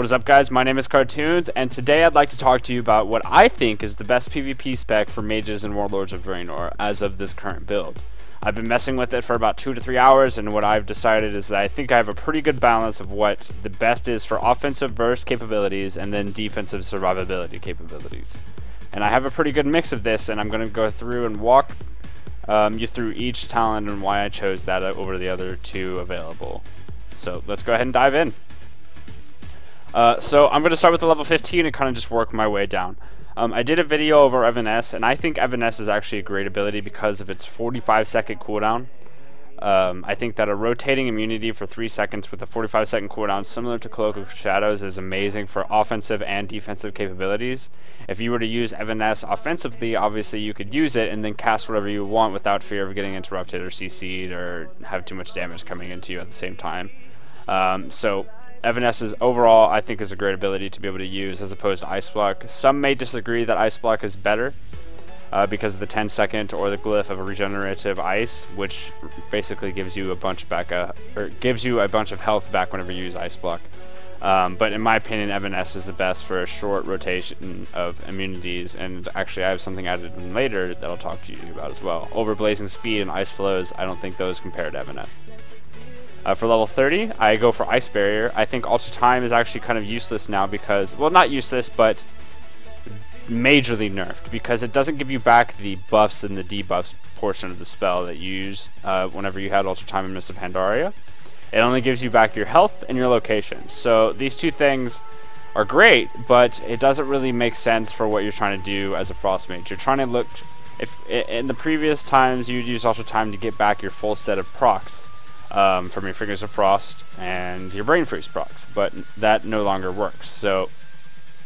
What's up, guys? My name is Cartoons, and today I'd like to talk to you about what I think is the best PvP spec for mages and Warlords of Draenor as of this current build. I've been messing with it for about 2 to 3 hours, and what I've decided is that I think I have a pretty good balance of what the best is for offensive burst capabilities and then defensive survivability capabilities. And I have a pretty good mix of this, and I'm going to go through and walk you through each talent and why I chose that over the other two available. So let's go ahead and dive in. So I'm going to start with the level 15 and kind of just work my way down. I did a video over Evanesce, and I think Evanesce is actually a great ability because of its 45-second cooldown. I think that a rotating immunity for 3 seconds with a 45-second cooldown similar to Cloak of Shadows is amazing for offensive and defensive capabilities. If you were to use Evanesce offensively, obviously you could use it and then cast whatever you want without fear of getting interrupted or CC'd or have too much damage coming into you at the same time. So Evanesce's overall, I think, is a great ability to be able to use as opposed to Ice Block. Some may disagree that Ice Block is better because of the 10-second or the glyph of a regenerative ice, which basically gives you a bunch of health back whenever you use Ice Block. But in my opinion, Evanesce is the best for a short rotation of immunities, and actually I have something added in later that I'll talk to you about as well. Over Blazing Speed and Ice Flows, I don't think those compare to Evanesce. For level 30, I go for Ice Barrier. I think Ultra Time is actually kind of useless now because, well, not useless, but majorly nerfed, because it doesn't give you back the buffs and the debuffs portion of the spell that you use whenever you had Ultra Time and Mist of Pandaria. It only gives you back your health and your location. So these two things are great, but it doesn't really make sense for what you're trying to do as a Frost Mage. You're trying to look, if in the previous times you'd use Ultra Time to get back your full set of procs from your Fingers of Frost and your Brain Freeze procs, but that no longer works. So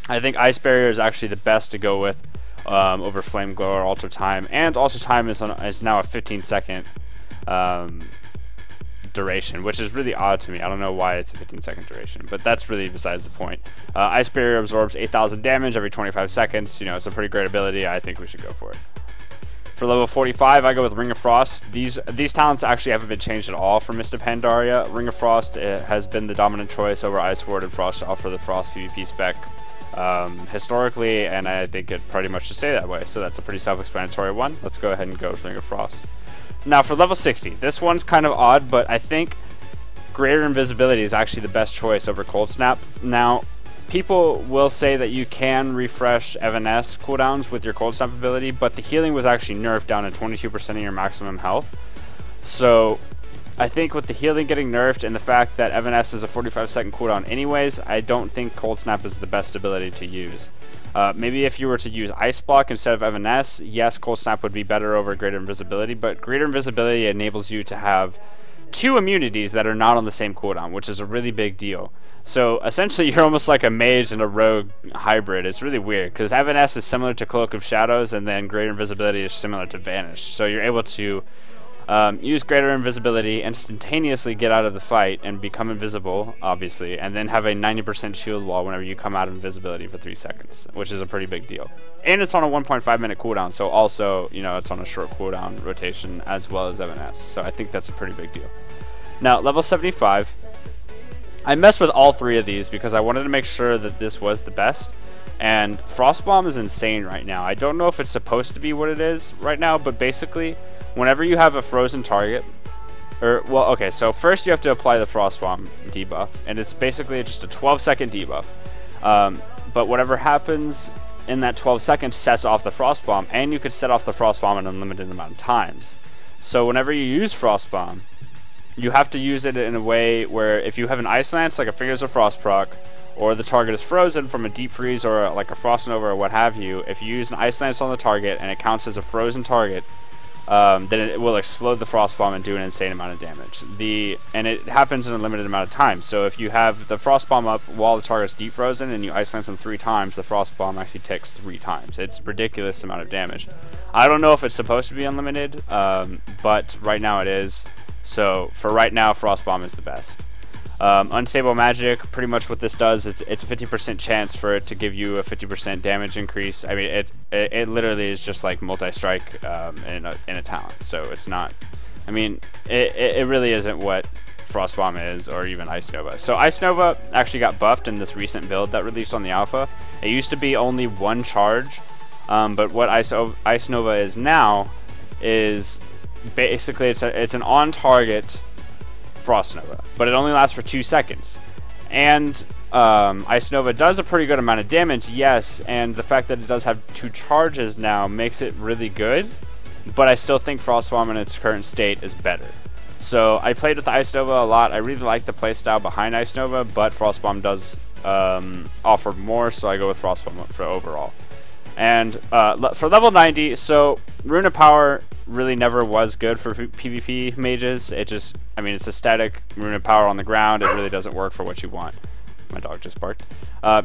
I think Ice Barrier is actually the best to go with over Flame Glow or Ultra Time, and Ultra Time is now a 15-second duration, which is really odd to me. I don't know why it's a 15-second duration, but that's really besides the point. Ice Barrier absorbs 8,000 damage every 25 seconds. You know, it's a pretty great ability. I think we should go for it. For level 45, I go with Ring of Frost. These talents actually haven't been changed at all for Mist of Pandaria. Ring of Frost has been the dominant choice over Ice Ward and Frost Shell for the Frost PvP spec historically, and I think it pretty much should stay that way. So that's a pretty self-explanatory one. Let's go ahead and go with Ring of Frost. Now for level 60, this one's kind of odd, but I think Greater Invisibility is actually the best choice over Cold Snap. Now, people will say that you can refresh Evanesce cooldowns with your Cold Snap ability, but the healing was actually nerfed down to 22% of your maximum health. So I think with the healing getting nerfed and the fact that Evanesce is a 45-second cooldown anyways, I don't think Cold Snap is the best ability to use. Maybe if you were to use Ice Block instead of Evanesce, yes, Cold Snap would be better over Greater Invisibility, but Greater Invisibility enables you to have 2 immunities that are not on the same cooldown, which is a really big deal. So essentially you're almost like a mage and a rogue hybrid. It's really weird because Evanesce is similar to Cloak of Shadows, and then Greater Invisibility is similar to Vanish. So you're able to use Greater Invisibility, instantaneously get out of the fight and become invisible, obviously, and then have a 90% shield wall whenever you come out of invisibility for 3 seconds, which is a pretty big deal. And it's on a 1.5 minute cooldown, so also, you know, it's on a short cooldown rotation as well as Evanesce. So I think that's a pretty big deal. Now, level 75. I messed with all 3 of these because I wanted to make sure that this was the best. And Frost Bomb is insane right now. I don't know if it's supposed to be what it is right now, but basically, whenever you have a frozen target, well, okay, so first you have to apply the Frost Bomb debuff, and it's basically just a 12-second debuff. But whatever happens in that 12 seconds sets off the Frost Bomb, and you could set off the Frost Bomb an unlimited amount of times. So whenever you use Frost Bomb, you have to use it in a way where if you have an Ice Lance, like a Fingers of Frost proc, or the target is frozen from a Deep Freeze or like a Frost Nova or what have you, if you use an Ice Lance on the target and it counts as a frozen target, then it will explode the Frost Bomb and do an insane amount of damage. And it happens in a limited amount of time. So if you have the Frost Bomb up while the target's deep frozen and you Ice Lance them 3 times, the Frost Bomb actually ticks 3 times. It's a ridiculous amount of damage. I don't know if it's supposed to be unlimited, but right now it is. So for right now, Frost Bomb is the best. Unstable Magic, pretty much what this does, it's a 50% chance for it to give you a 50% damage increase. I mean, it literally is just like multi-strike in a talent. So it's not, I mean, it really isn't what Frost Bomb is, or even Ice Nova. So Ice Nova actually got buffed in this recent build that released on the alpha. It used to be only one charge, but what Ice Nova is now is basically it's an on-target Frost Nova, but it only lasts for 2 seconds. And Ice Nova does a pretty good amount of damage, yes, and the fact that it does have 2 charges now makes it really good, but I still think Frost Bomb in its current state is better. So I played with Ice Nova a lot. I really like the playstyle behind Ice Nova, but Frost Bomb does offer more, so I go with Frost Bomb for overall. And for level 90, so Rune of Power really never was good for PvP mages. It just, I mean, it's a static Rune of Power on the ground. It really doesn't work for what you want. My dog just barked.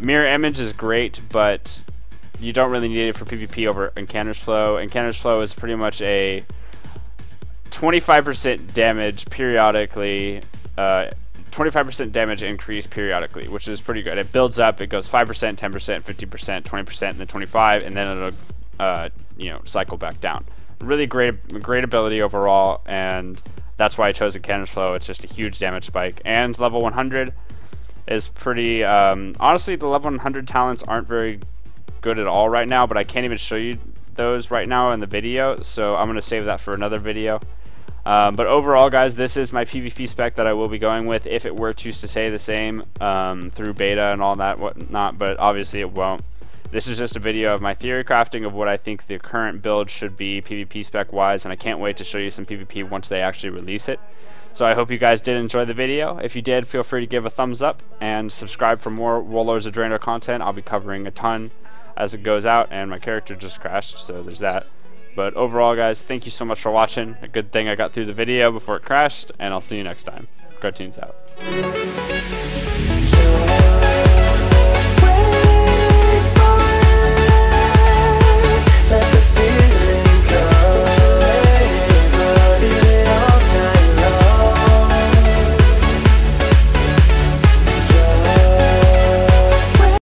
Mirror Image is great, but you don't really need it for PvP over Encounter's Flow. Encounter's Flow is pretty much a 25% damage periodically, 25% damage increase periodically, which is pretty good. It builds up. It goes 5%, 10%, 50%, 20%, and then 25%, and then it'll, you know, cycle back down. Really great ability overall, and that's why I chose Encounter's Flow. It's just a huge damage spike, and level 100 is pretty. Honestly, the level 100 talents aren't very good at all right now, but I can't even show you those right now in the video, so I'm gonna save that for another video. But overall, guys, this is my PvP spec that I will be going with if it were to stay the same through beta and all that whatnot, but obviously it won't. This is just a video of my theory crafting of what I think the current build should be PvP spec wise, and I can't wait to show you some PvP once they actually release it. So I hope you guys did enjoy the video. If you did, feel free to give a thumbs up and subscribe for more Warlords of Draenor content. I'll be covering a ton as it goes out, and my character just crashed, so there's that. But overall, guys, thank you so much for watching. A good thing I got through the video before it crashed, and I'll see you next time. Cartoons out.